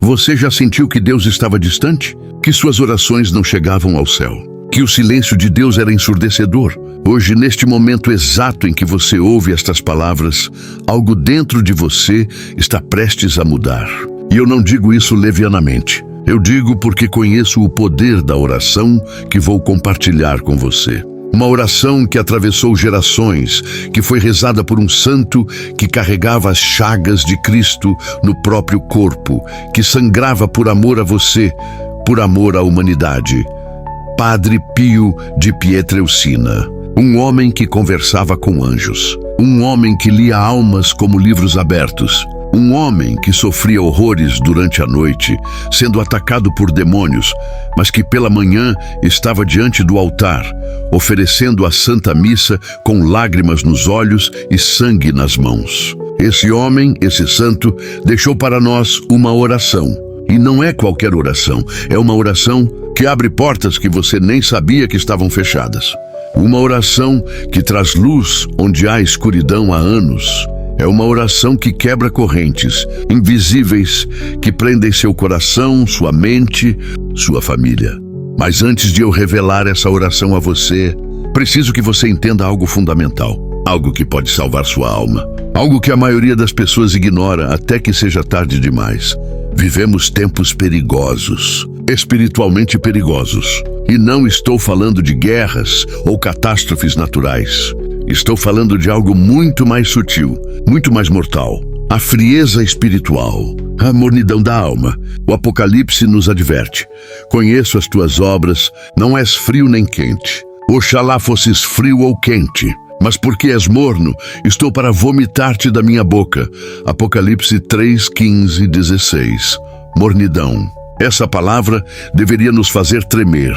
Você já sentiu que Deus estava distante? Que suas orações não chegavam ao céu? Que o silêncio de Deus era ensurdecedor? Hoje, neste momento exato em que você ouve estas palavras, algo dentro de você está prestes a mudar. E eu não digo isso levianamente. Eu digo porque conheço o poder da oração que vou compartilhar com você. Uma oração que atravessou gerações, que foi rezada por um santo que carregava as chagas de Cristo no próprio corpo, que sangrava por amor a você, por amor à humanidade. Padre Pio de Pietrelcina, um homem que conversava com anjos, um homem que lia almas como livros abertos, um homem que sofria horrores durante a noite, sendo atacado por demônios, mas que pela manhã estava diante do altar, oferecendo a Santa Missa com lágrimas nos olhos e sangue nas mãos. Esse homem, esse santo, deixou para nós uma oração. E não é qualquer oração, é uma oração que abre portas que você nem sabia que estavam fechadas. Uma oração que traz luz onde há escuridão há anos. É uma oração que quebra correntes invisíveis que prendem seu coração, sua mente, sua família. Mas antes de eu revelar essa oração a você, preciso que você entenda algo fundamental, algo que pode salvar sua alma, algo que a maioria das pessoas ignora até que seja tarde demais. Vivemos tempos perigosos, espiritualmente perigosos. E não estou falando de guerras ou catástrofes naturais. Estou falando de algo muito mais sutil, muito mais mortal. A frieza espiritual, a mornidão da alma. O Apocalipse nos adverte. Conheço as tuas obras, não és frio nem quente. Oxalá fosses frio ou quente. Mas porque és morno, estou para vomitar-te da minha boca. Apocalipse 3, 15, 16. Mornidão. Essa palavra deveria nos fazer tremer.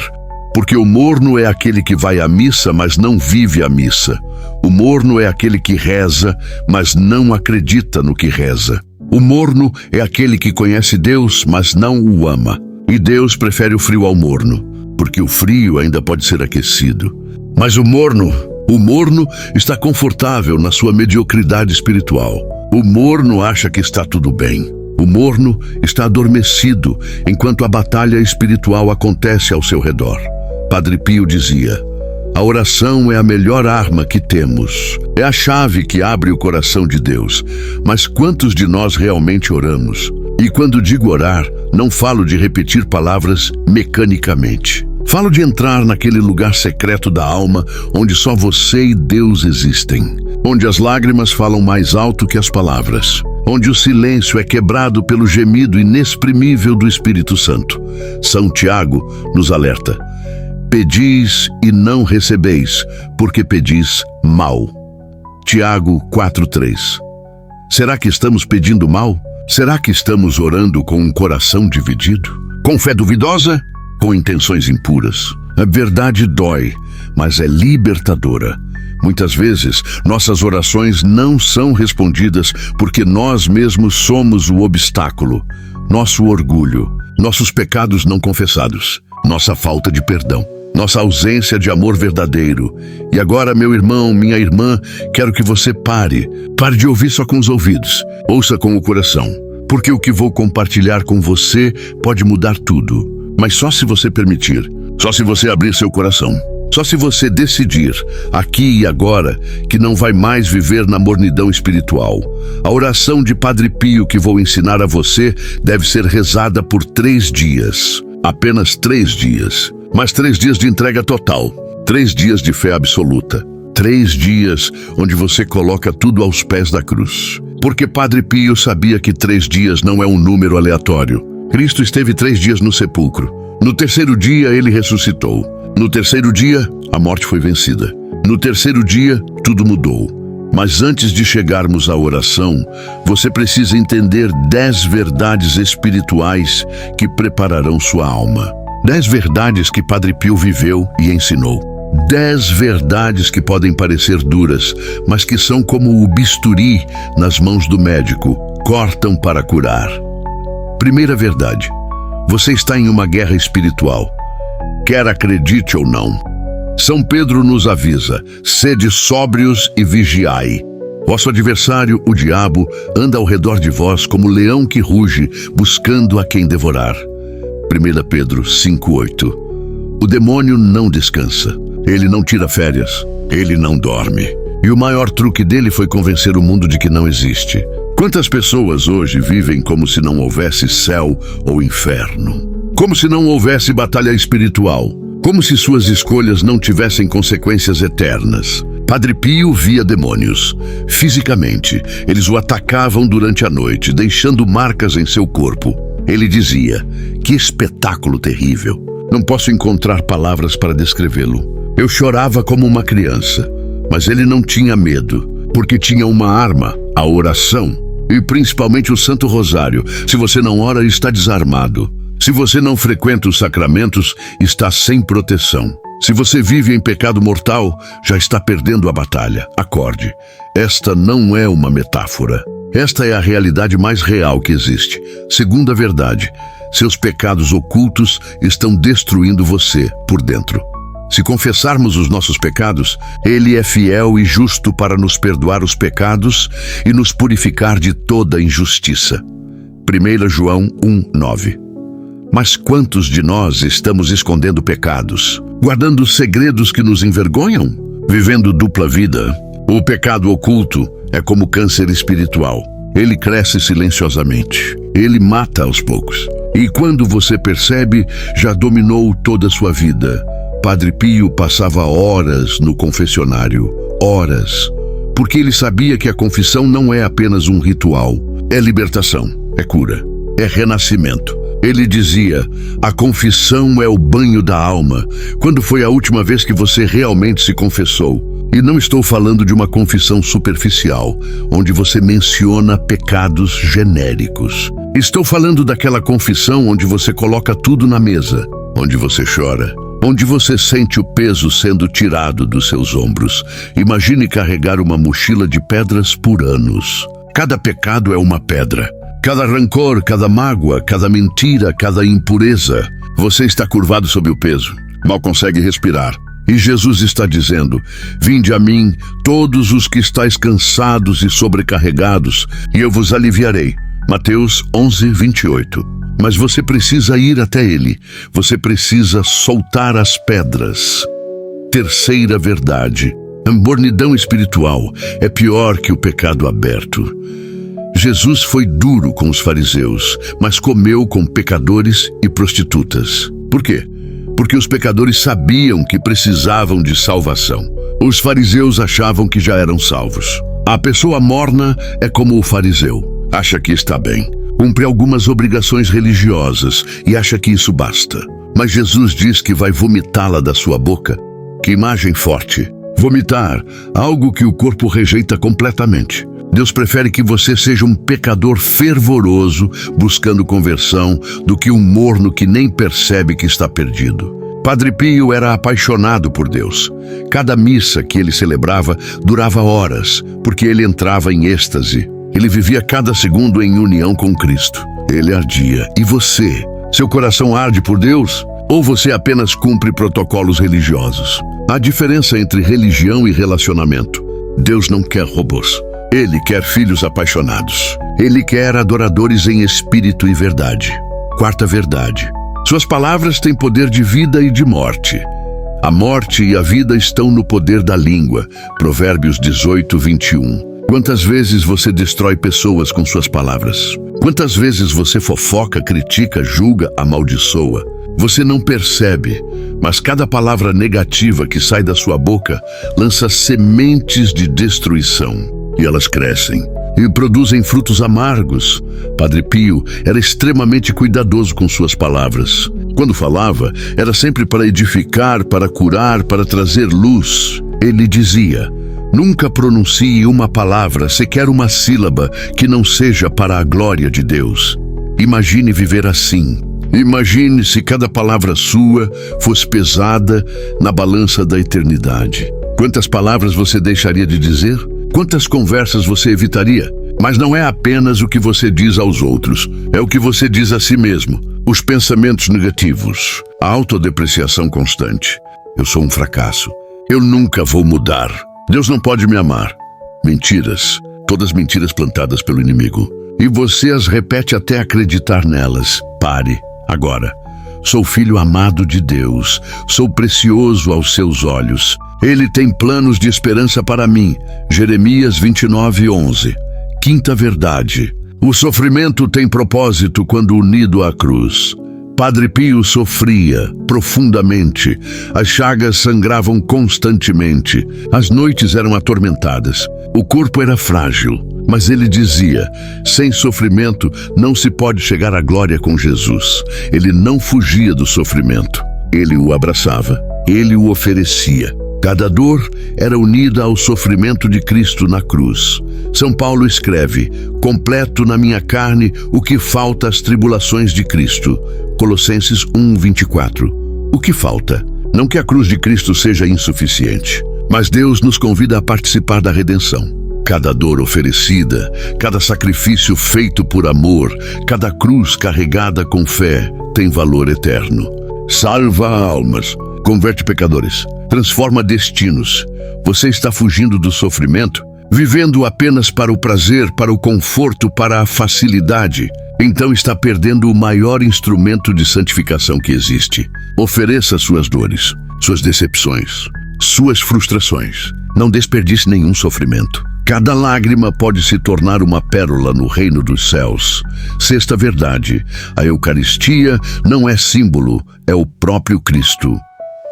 Porque o morno é aquele que vai à missa, mas não vive a missa. O morno é aquele que reza, mas não acredita no que reza. O morno é aquele que conhece Deus, mas não o ama. E Deus prefere o frio ao morno, porque o frio ainda pode ser aquecido. Mas o morno está confortável na sua mediocridade espiritual. O morno acha que está tudo bem. O morno está adormecido enquanto a batalha espiritual acontece ao seu redor. Padre Pio dizia: a oração é a melhor arma que temos. É a chave que abre o coração de Deus. Mas quantos de nós realmente oramos? E quando digo orar, não falo de repetir palavras mecanicamente. Falo de entrar naquele lugar secreto da alma, onde só você e Deus existem. Onde as lágrimas falam mais alto que as palavras. Onde o silêncio é quebrado pelo gemido inexprimível do Espírito Santo. São Tiago nos alerta: pedis e não recebeis, porque pedis mal. Tiago 4:3. Será que estamos pedindo mal? Será que estamos orando com um coração dividido? Com fé duvidosa? Com intenções impuras? A verdade dói, mas é libertadora. Muitas vezes, nossas orações não são respondidas porque nós mesmos somos o obstáculo. Nosso orgulho, nossos pecados não confessados, nossa falta de perdão, nossa ausência de amor verdadeiro. E agora, meu irmão, minha irmã, quero que você pare de ouvir só com os ouvidos, ouça com o coração, porque o que vou compartilhar com você pode mudar tudo. Mas só se você permitir, só se você abrir seu coração, só se você decidir, aqui e agora, que não vai mais viver na mornidão espiritual. A oração de Padre Pio que vou ensinar a você deve ser rezada por 3 dias. Apenas 3 dias. Mas 3 dias de entrega total. 3 dias de fé absoluta. 3 dias onde você coloca tudo aos pés da cruz. Porque Padre Pio sabia que 3 dias não é um número aleatório. Cristo esteve 3 dias no sepulcro. No 3º dia, ele ressuscitou. No 3º dia, a morte foi vencida. No 3º dia, tudo mudou. Mas antes de chegarmos à oração, você precisa entender 10 verdades espirituais que prepararão sua alma. 10 verdades que Padre Pio viveu e ensinou. 10 verdades que podem parecer duras, mas que são como o bisturi nas mãos do médico. Cortam para curar. Primeira verdade: você está em uma guerra espiritual. Quer acredite ou não. São Pedro nos avisa: sede sóbrios e vigiai. Vosso adversário, o diabo, anda ao redor de vós como leão que ruge, buscando a quem devorar. 1 Pedro 5:8. O demônio não descansa. Ele não tira férias. Ele não dorme. E o maior truque dele foi convencer o mundo de que não existe. Quantas pessoas hoje vivem como se não houvesse céu ou inferno? Como se não houvesse batalha espiritual? Como se suas escolhas não tivessem consequências eternas? Padre Pio via demônios. Fisicamente, eles o atacavam durante a noite, deixando marcas em seu corpo. Ele dizia: que espetáculo terrível! Não posso encontrar palavras para descrevê-lo. Eu chorava como uma criança, mas ele não tinha medo, porque tinha uma arma, a oração, e principalmente o Santo Rosário. Se você não ora, está desarmado. Se você não frequenta os sacramentos, está sem proteção. Se você vive em pecado mortal, já está perdendo a batalha. Acorde. Esta não é uma metáfora. Esta é a realidade mais real que existe. Segunda verdade, seus pecados ocultos estão destruindo você por dentro. Se confessarmos os nossos pecados, Ele é fiel e justo para nos perdoar os pecados e nos purificar de toda injustiça. 1 João 1:9. Mas quantos de nós estamos escondendo pecados, guardando segredos que nos envergonham, vivendo dupla vida? O pecado oculto é como câncer espiritual. Ele cresce silenciosamente. Ele mata aos poucos. E quando você percebe, já dominou toda a sua vida. Padre Pio passava horas no confessionário. Horas. Porque ele sabia que a confissão não é apenas um ritual. É libertação, é cura, é renascimento. Ele dizia: a confissão é o banho da alma. Quando foi a última vez que você realmente se confessou? E não estou falando de uma confissão superficial, onde você menciona pecados genéricos. Estou falando daquela confissão onde você coloca tudo na mesa, onde você chora, onde você sente o peso sendo tirado dos seus ombros. Imagine carregar uma mochila de pedras por anos. Cada pecado é uma pedra. Cada rancor, cada mágoa, cada mentira, cada impureza. Você está curvado sob o peso, mal consegue respirar. E Jesus está dizendo: vinde a mim, todos os que estáis cansados e sobrecarregados, e eu vos aliviarei. Mateus 11:28. Mas você precisa ir até Ele. Você precisa soltar as pedras. Terceira verdade: a mornidão espiritual é pior que o pecado aberto. Jesus foi duro com os fariseus, mas comeu com pecadores e prostitutas. Por quê? Porque os pecadores sabiam que precisavam de salvação. Os fariseus achavam que já eram salvos. A pessoa morna é como o fariseu. Acha que está bem. Cumpre algumas obrigações religiosas e acha que isso basta. Mas Jesus diz que vai vomitá-la da sua boca. Que imagem forte. Vomitar, algo que o corpo rejeita completamente. Deus prefere que você seja um pecador fervoroso, buscando conversão, do que um morno que nem percebe que está perdido. Padre Pio era apaixonado por Deus. Cada missa que ele celebrava durava horas, porque ele entrava em êxtase. Ele vivia cada segundo em união com Cristo. Ele ardia. E você? Seu coração arde por Deus? Ou você apenas cumpre protocolos religiosos? Há diferença entre religião e relacionamento. Deus não quer robôs. Ele quer filhos apaixonados. Ele quer adoradores em espírito e verdade. Quarta verdade: suas palavras têm poder de vida e de morte. A morte e a vida estão no poder da língua. Provérbios 18:21. Quantas vezes você destrói pessoas com suas palavras? Quantas vezes você fofoca, critica, julga, amaldiçoa? Você não percebe, mas cada palavra negativa que sai da sua boca lança sementes de destruição. E elas crescem e produzem frutos amargos. Padre Pio era extremamente cuidadoso com suas palavras. Quando falava, era sempre para edificar, para curar, para trazer luz. Ele dizia: nunca pronuncie uma palavra, sequer uma sílaba, que não seja para a glória de Deus. Imagine viver assim. Imagine se cada palavra sua fosse pesada na balança da eternidade. Quantas palavras você deixaria de dizer? Quantas conversas você evitaria? Mas não é apenas o que você diz aos outros, é o que você diz a si mesmo. Os pensamentos negativos, a autodepreciação constante. Eu sou um fracasso. Eu nunca vou mudar. Deus não pode me amar. Mentiras, todas mentiras plantadas pelo inimigo. E você as repete até acreditar nelas. Pare, agora. Sou filho amado de Deus, sou precioso aos seus olhos. Ele tem planos de esperança para mim. Jeremias 29:11. Quinta verdade. O sofrimento tem propósito quando unido à cruz. Padre Pio sofria profundamente. As chagas sangravam constantemente. As noites eram atormentadas. O corpo era frágil. Mas ele dizia, sem sofrimento não se pode chegar à glória com Jesus. Ele não fugia do sofrimento. Ele o abraçava. Ele o oferecia. Cada dor era unida ao sofrimento de Cristo na cruz. São Paulo escreve, completo na minha carne o que falta às tribulações de Cristo. Colossenses 1:24. O que falta? Não que a cruz de Cristo seja insuficiente, mas Deus nos convida a participar da redenção. Cada dor oferecida, cada sacrifício feito por amor, cada cruz carregada com fé tem valor eterno. Salva almas, converte pecadores, transforma destinos. Você está fugindo do sofrimento, vivendo apenas para o prazer, para o conforto, para a facilidade. Então está perdendo o maior instrumento de santificação que existe. Ofereça suas dores, suas decepções, suas frustrações. Não desperdice nenhum sofrimento. Cada lágrima pode se tornar uma pérola no reino dos céus. Sexta verdade, a Eucaristia não é símbolo, é o próprio Cristo.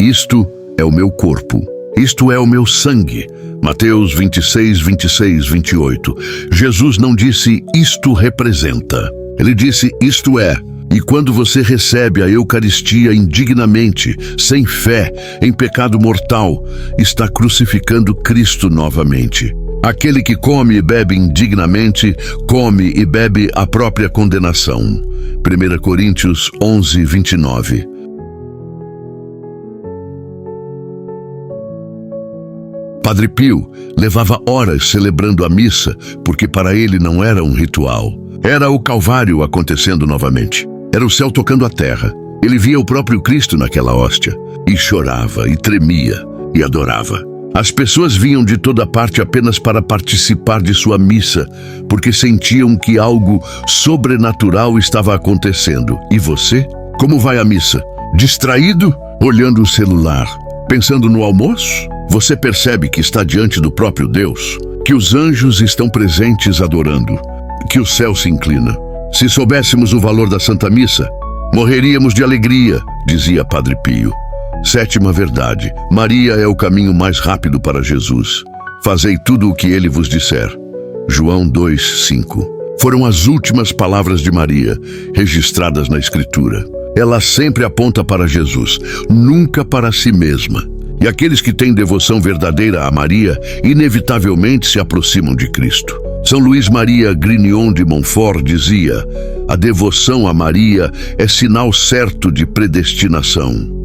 Isto é o meu corpo, isto é o meu sangue. Mateus 26:26-28. Jesus não disse, isto representa. Ele disse, isto é. E quando você recebe a Eucaristia indignamente, sem fé, em pecado mortal, está crucificando Cristo novamente. Aquele que come e bebe indignamente, come e bebe a própria condenação. 1 Coríntios 11:29. Padre Pio levava horas celebrando a missa, porque para ele não era um ritual. Era o Calvário acontecendo novamente. Era o céu tocando a terra. Ele via o próprio Cristo naquela hóstia, e chorava, e tremia, e adorava. As pessoas vinham de toda parte apenas para participar de sua missa, porque sentiam que algo sobrenatural estava acontecendo. E você? Como vai à missa? Distraído? Olhando o celular? Pensando no almoço? Você percebe que está diante do próprio Deus? Que os anjos estão presentes adorando? Que o céu se inclina? Se soubéssemos o valor da Santa Missa, morreríamos de alegria, dizia Padre Pio. Sétima verdade, Maria é o caminho mais rápido para Jesus. Fazei tudo o que ele vos disser. João 2:5. Foram as últimas palavras de Maria, registradas na Escritura. Ela sempre aponta para Jesus, nunca para si mesma. E aqueles que têm devoção verdadeira a Maria, inevitavelmente se aproximam de Cristo. São Luís Maria Grignion de Montfort dizia, a devoção a Maria é sinal certo de predestinação.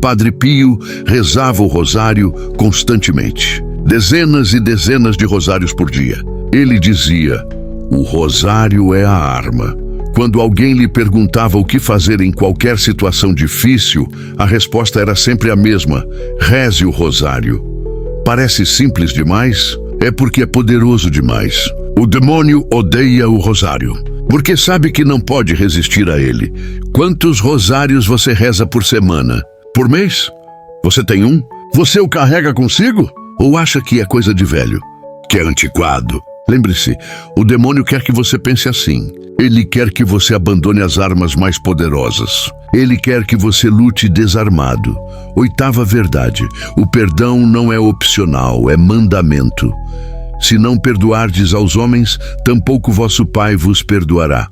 Padre Pio rezava o rosário constantemente, dezenas e dezenas de rosários por dia. Ele dizia, o rosário é a arma. Quando alguém lhe perguntava o que fazer em qualquer situação difícil, a resposta era sempre a mesma, reze o rosário. Parece simples demais? É porque é poderoso demais. O demônio odeia o rosário, porque sabe que não pode resistir a ele. Quantos rosários você reza por semana? Por mês? Você tem um? Você o carrega consigo? Ou acha que é coisa de velho? Que é antiquado? Lembre-se, o demônio quer que você pense assim. Ele quer que você abandone as armas mais poderosas. Ele quer que você lute desarmado. Oitava verdade, o perdão não é opcional, é mandamento. Se não perdoardes aos homens, tampouco vosso Pai vos perdoará.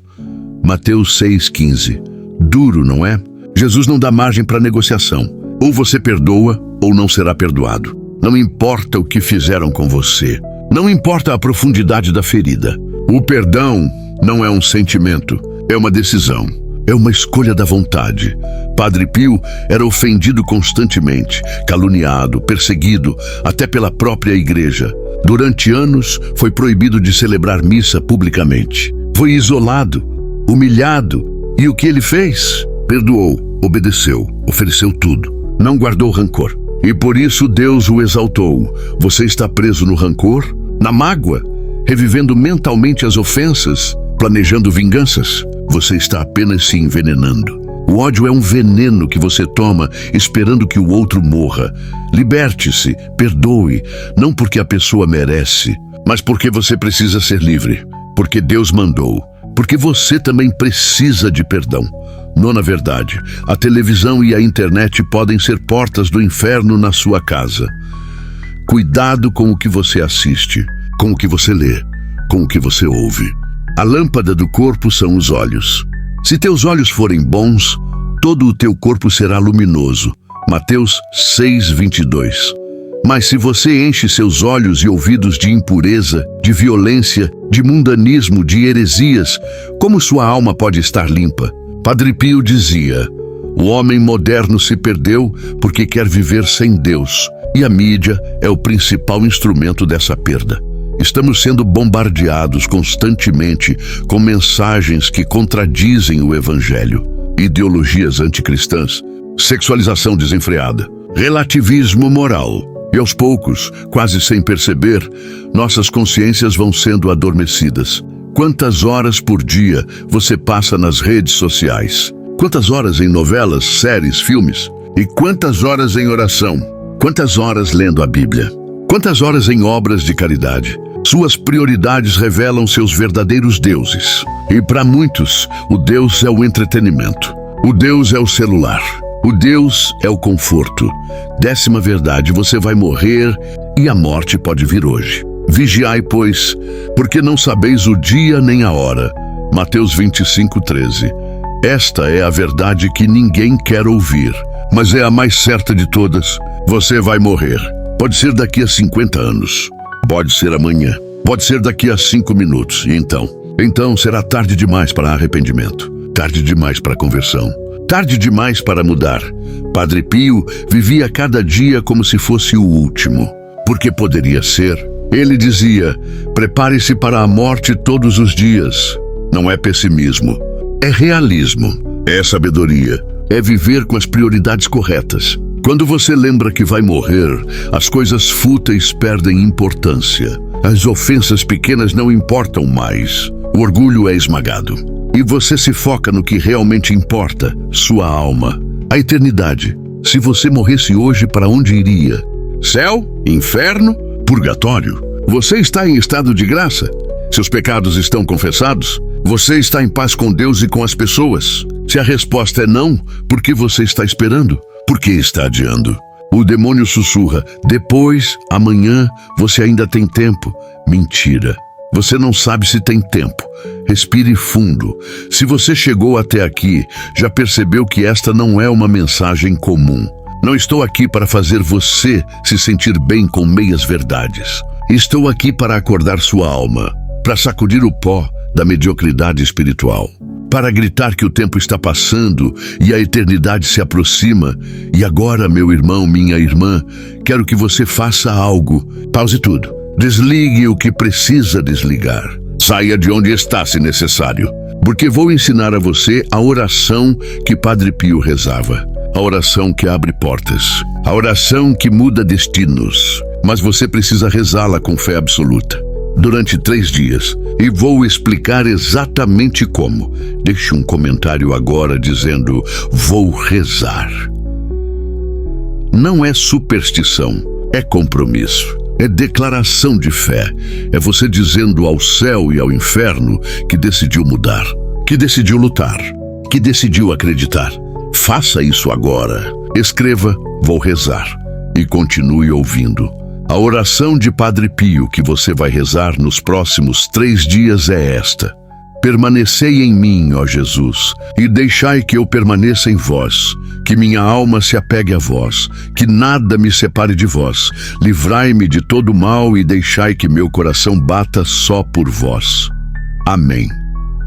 Mateus 6,15. Duro, não é? Jesus não dá margem para negociação. Ou você perdoa, ou não será perdoado. Não importa o que fizeram com você. Não importa a profundidade da ferida. O perdão não é um sentimento, é uma decisão. É uma escolha da vontade. Padre Pio era ofendido constantemente, caluniado, perseguido, até pela própria igreja. Durante anos, foi proibido de celebrar missa publicamente. Foi isolado, humilhado. E o que ele fez? Perdoou, obedeceu, ofereceu tudo. Não guardou rancor. E por isso Deus o exaltou. Você está preso no rancor? Na mágoa, revivendo mentalmente as ofensas, planejando vinganças, você está apenas se envenenando. O ódio é um veneno que você toma esperando que o outro morra. Liberte-se, perdoe, não porque a pessoa merece, mas porque você precisa ser livre, porque Deus mandou, porque você também precisa de perdão. Nona verdade: a televisão e a internet podem ser portas do inferno na sua casa. Cuidado com o que você assiste, com o que você lê, com o que você ouve. A lâmpada do corpo são os olhos. Se teus olhos forem bons, todo o teu corpo será luminoso. Mateus 6:22. Mas se você enche seus olhos e ouvidos de impureza, de violência, de mundanismo, de heresias, como sua alma pode estar limpa? Padre Pio dizia: o homem moderno se perdeu porque quer viver sem Deus, e a mídia é o principal instrumento dessa perda. Estamos sendo bombardeados constantemente com mensagens que contradizem o Evangelho. Ideologias anticristãs, sexualização desenfreada, relativismo moral. E aos poucos, quase sem perceber, nossas consciências vão sendo adormecidas. Quantas horas por dia você passa nas redes sociais? Quantas horas em novelas, séries, filmes? E quantas horas em oração? Quantas horas lendo a Bíblia? Quantas horas em obras de caridade? Suas prioridades revelam seus verdadeiros deuses. E para muitos, o Deus é o entretenimento. O Deus é o celular. O Deus é o conforto. 10ª verdade: você vai morrer e a morte pode vir hoje. Vigiai, pois, porque não sabeis o dia nem a hora. Mateus 25:13. Esta é a verdade que ninguém quer ouvir, mas é a mais certa de todas. Você vai morrer. Pode ser daqui a 50 anos. Pode ser amanhã. Pode ser daqui a 5 minutos. E então será tarde demais para arrependimento. Tarde demais para conversão. Tarde demais para mudar. Padre Pio vivia cada dia como se fosse o último, porque poderia ser. Ele dizia: prepare-se para a morte todos os dias. Não é pessimismo, é realismo, é sabedoria, é viver com as prioridades corretas. Quando você lembra que vai morrer, as coisas fúteis perdem importância. As ofensas pequenas não importam mais. O orgulho é esmagado. E você se foca no que realmente importa, sua alma, a eternidade. Se você morresse hoje, para onde iria? Céu? Inferno? Purgatório? Você está em estado de graça? Seus pecados estão confessados? Você está em paz com Deus e com as pessoas? Se a resposta é não, por que você está esperando? Por que está adiando? O demônio sussurra: depois, amanhã, você ainda tem tempo. Mentira. Você não sabe se tem tempo. Respire fundo. Se você chegou até aqui, já percebeu que esta não é uma mensagem comum. Não estou aqui para fazer você se sentir bem com meias verdades. Estou aqui para acordar sua alma, para sacudir o pó da mediocridade espiritual, para gritar que o tempo está passando e a eternidade se aproxima. E agora, meu irmão, minha irmã, quero que você faça algo. Pause tudo. Desligue o que precisa desligar. Saia de onde está, se necessário, porque vou ensinar a você a oração que Padre Pio rezava. A oração que abre portas. A oração que muda destinos. Mas você precisa rezá-la com fé absoluta. Durante 3 dias. E vou explicar exatamente como. Deixe um comentário agora dizendo: vou rezar. Não é superstição, é compromisso. É declaração de fé. É você dizendo ao céu e ao inferno que decidiu mudar, que decidiu lutar, que decidiu acreditar. Faça isso agora. Escreva: vou rezar. E continue ouvindo. A oração de Padre Pio que você vai rezar nos próximos 3 dias é esta: permanecei em mim, ó Jesus, e deixai que eu permaneça em vós, que minha alma se apegue a vós, que nada me separe de vós. Livrai-me de todo mal e deixai que meu coração bata só por vós. Amém.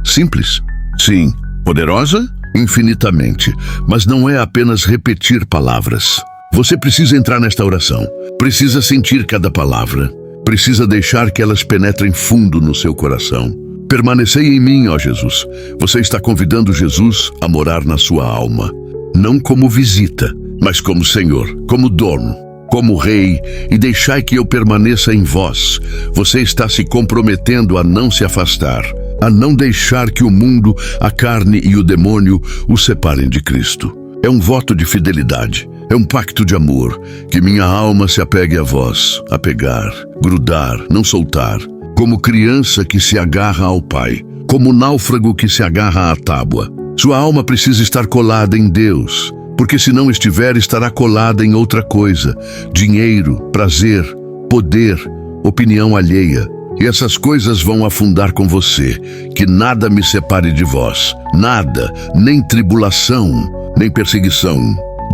Simples? Sim. Poderosa? Infinitamente. Mas não é apenas repetir palavras. Você precisa entrar nesta oração. Precisa sentir cada palavra. Precisa deixar que elas penetrem fundo no seu coração. Permanecei em mim, ó Jesus. Você está convidando Jesus a morar na sua alma. Não como visita, mas como Senhor, como dono, como rei e deixai que eu permaneça em vós. Você está se comprometendo a não se afastar, a não deixar que o mundo, a carne e o demônio o separem de Cristo. É um voto de fidelidade, é um pacto de amor, que minha alma se apegue a vós, apegar, grudar, não soltar, como criança que se agarra ao pai, como náufrago que se agarra à tábua. Sua alma precisa estar colada em Deus, porque se não estiver, estará colada em outra coisa: dinheiro, prazer, poder, opinião alheia. E essas coisas vão afundar com você. Que nada me separe de vós, nada, nem tribulação, nem perseguição,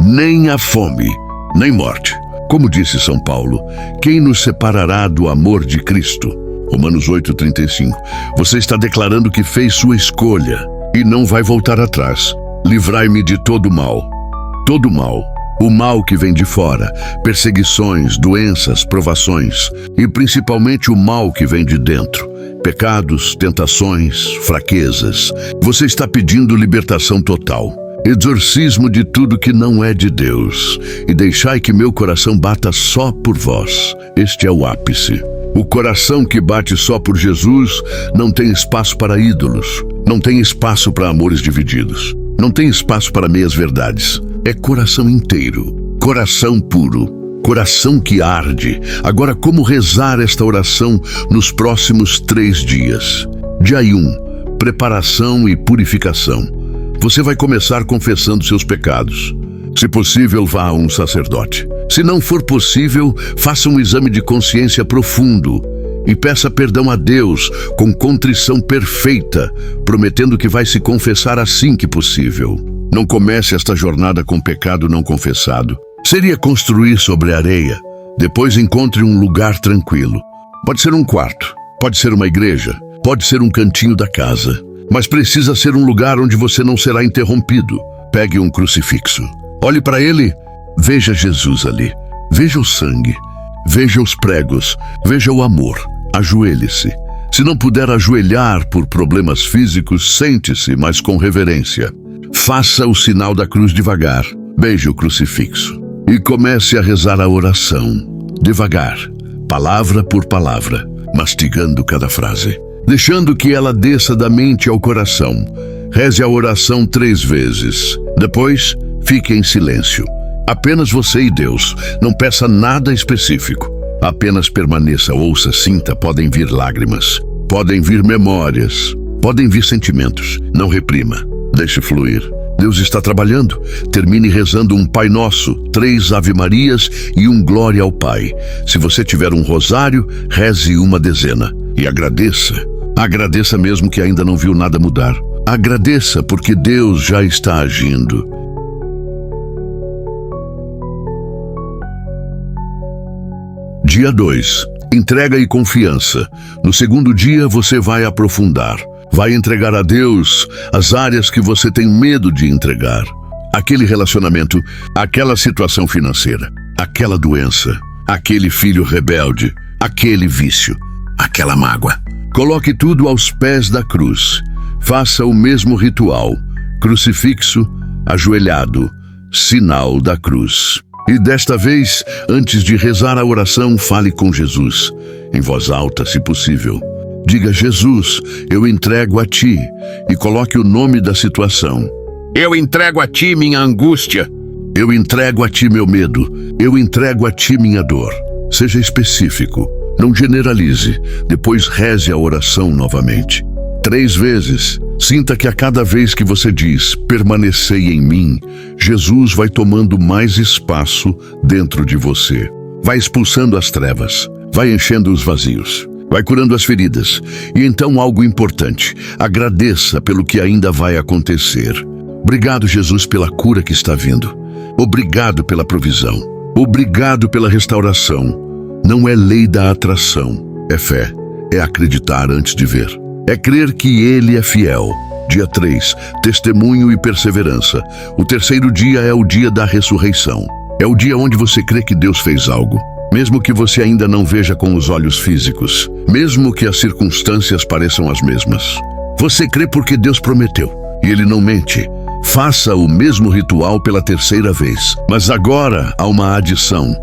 nem a fome, nem morte. Como disse São Paulo, quem nos separará do amor de Cristo? Romanos 8,35. Você está declarando que fez sua escolha e não vai voltar atrás. Livrai-me de todo mal. Todo mal. O mal que vem de fora, perseguições, doenças, provações, e principalmente o mal que vem de dentro, pecados, tentações, fraquezas. Você está pedindo libertação total, exorcismo de tudo que não é de Deus, e deixai que meu coração bata só por vós. Este é o ápice. O coração que bate só por Jesus não tem espaço para ídolos, não tem espaço para amores divididos, não tem espaço para meias verdades. É coração inteiro, coração puro, coração que arde. Agora, como rezar esta oração nos próximos 3 dias? Dia 1, preparação e purificação. Você vai começar confessando seus pecados. Se possível, vá a um sacerdote. Se não for possível, faça um exame de consciência profundo e peça perdão a Deus com contrição perfeita, prometendo que vai se confessar assim que possível. Não comece esta jornada com pecado não confessado. Seria construir sobre areia. Depois encontre um lugar tranquilo. Pode ser um quarto, pode ser uma igreja, pode ser um cantinho da casa. Mas precisa ser um lugar onde você não será interrompido. Pegue um crucifixo. Olhe para ele, veja Jesus ali. Veja o sangue, veja os pregos, veja o amor. Ajoelhe-se. Se não puder ajoelhar por problemas físicos, sente-se, mas com reverência. Faça o sinal da cruz devagar, beije o crucifixo e comece a rezar a oração, devagar, palavra por palavra, mastigando cada frase, deixando que ela desça da mente ao coração. Reze a oração 3 vezes. Depois, fique em silêncio. Apenas você e Deus. Não peça nada específico. Apenas permaneça, ouça, sinta. Podem vir lágrimas, podem vir memórias, podem vir sentimentos. Não reprima. Deixe fluir. Deus está trabalhando. Termine rezando um Pai Nosso, 3 Ave Marias e um Glória ao Pai. Se você tiver um rosário, reze uma dezena. E agradeça. Agradeça mesmo que ainda não viu nada mudar. Agradeça porque Deus já está agindo. Dia 2. Entrega e confiança. No segundo dia você vai aprofundar. Vai entregar a Deus as áreas que você tem medo de entregar. Aquele relacionamento, aquela situação financeira, aquela doença, aquele filho rebelde, aquele vício, aquela mágoa. Coloque tudo aos pés da cruz. Faça o mesmo ritual. Crucifixo, ajoelhado, sinal da cruz. E desta vez, antes de rezar a oração, fale com Jesus, em voz alta, se possível. Diga: Jesus, eu entrego a Ti, e coloque o nome da situação. Eu entrego a Ti minha angústia. Eu entrego a Ti meu medo. Eu entrego a Ti minha dor. Seja específico, não generalize. Depois reze a oração novamente. 3 vezes. Sinta que a cada vez que você diz, permanecei em mim, Jesus vai tomando mais espaço dentro de você. Vai expulsando as trevas, vai enchendo os vazios, vai curando as feridas. E então algo importante, agradeça pelo que ainda vai acontecer. Obrigado, Jesus, pela cura que está vindo. Obrigado pela provisão. Obrigado pela restauração. Não é lei da atração, é fé, é acreditar antes de ver. É crer que Ele é fiel. Dia 3, testemunho e perseverança. O terceiro dia é o dia da ressurreição. É o dia onde você crê que Deus fez algo, mesmo que você ainda não veja com os olhos físicos, mesmo que as circunstâncias pareçam as mesmas. Você crê porque Deus prometeu, e Ele não mente. Faça o mesmo ritual pela terceira vez, mas agora há uma adição.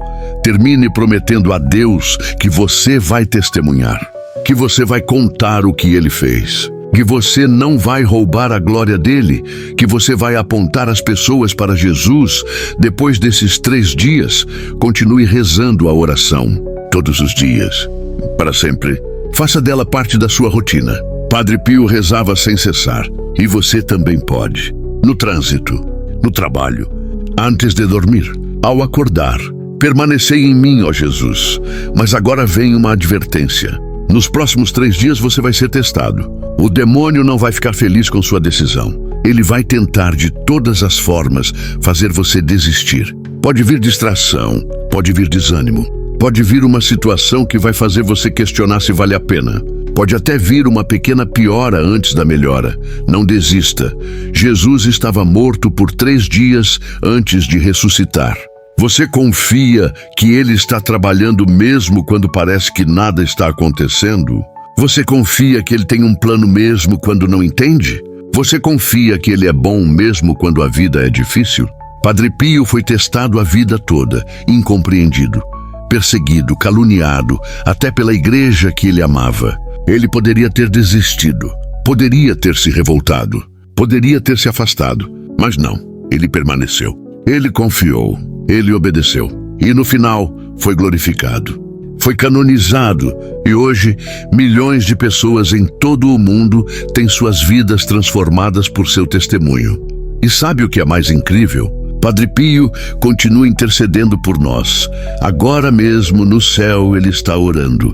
termine prometendo a Deus que você vai testemunhar, que você vai contar o que Ele fez, que você não vai roubar a glória dele, que você vai apontar as pessoas para Jesus. Depois desses 3 dias, continue rezando a oração, todos os dias, para sempre. Faça dela parte da sua rotina. Padre Pio rezava sem cessar, e você também pode. No trânsito, no trabalho, antes de dormir, ao acordar. Permanecei em mim, ó Jesus. Mas agora vem uma advertência. Nos próximos 3 dias você vai ser testado. O demônio não vai ficar feliz com sua decisão. Ele vai tentar de todas as formas fazer você desistir. Pode vir distração, pode vir desânimo, pode vir uma situação que vai fazer você questionar se vale a pena. Pode até vir uma pequena piora antes da melhora. Não desista. Jesus estava morto por 3 dias antes de ressuscitar. Você confia que Ele está trabalhando mesmo quando parece que nada está acontecendo? Você confia que Ele tem um plano mesmo quando não entende? Você confia que Ele é bom mesmo quando a vida é difícil? Padre Pio foi testado a vida toda, incompreendido, perseguido, caluniado, até pela igreja que ele amava. Ele poderia ter desistido, poderia ter se revoltado, poderia ter se afastado, mas não, ele permaneceu. Ele confiou, ele obedeceu, e no final foi glorificado. Foi canonizado, e hoje milhões de pessoas em todo o mundo têm suas vidas transformadas por seu testemunho. E sabe o que é mais incrível? Padre Pio continua intercedendo por nós. Agora mesmo no céu ele está orando.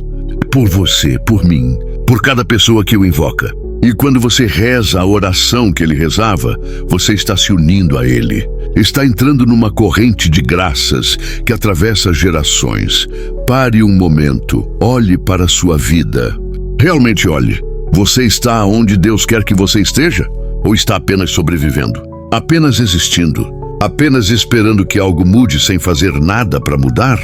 Por você, por mim, por cada pessoa que o invoca. E quando você reza a oração que ele rezava, você está se unindo a ele. Está entrando numa corrente de graças que atravessa gerações. Pare um momento, olhe para a sua vida. Realmente olhe. Você está onde Deus quer que você esteja? Ou está apenas sobrevivendo? Apenas existindo? Apenas esperando que algo mude sem fazer nada para mudar?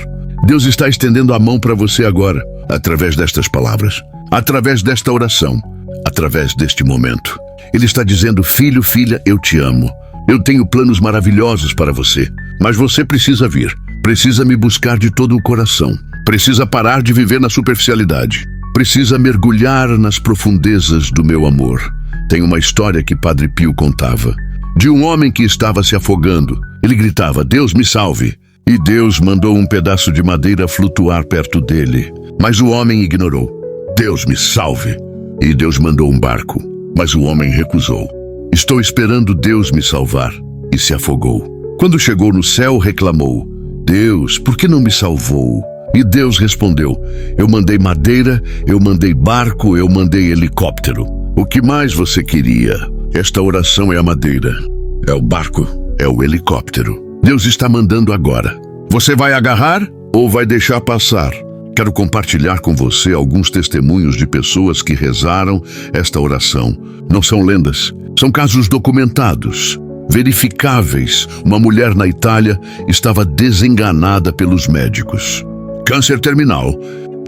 Deus está estendendo a mão para você agora, através destas palavras, através desta oração, através deste momento. Ele está dizendo: filho, filha, eu te amo. Eu tenho planos maravilhosos para você, mas você precisa vir. Precisa me buscar de todo o coração. Precisa parar de viver na superficialidade. Precisa mergulhar nas profundezas do meu amor. Tem uma história que Padre Pio contava, de um homem que estava se afogando. Ele gritava: Deus me salve! E Deus mandou um pedaço de madeira flutuar perto dele. Mas o homem ignorou. Deus me salve! E Deus mandou um barco. Mas o homem recusou. Estou esperando Deus me salvar. E se afogou. Quando chegou no céu, reclamou: Deus, por que não me salvou? E Deus respondeu: eu mandei madeira, eu mandei barco, eu mandei helicóptero. O que mais você queria? Esta oração é a madeira, é o barco, é o helicóptero. Deus está mandando agora. Você vai agarrar ou vai deixar passar? Quero compartilhar com você alguns testemunhos de pessoas que rezaram esta oração. Não são lendas, são casos documentados, verificáveis. Uma mulher na Itália estava desenganada pelos médicos. Câncer terminal,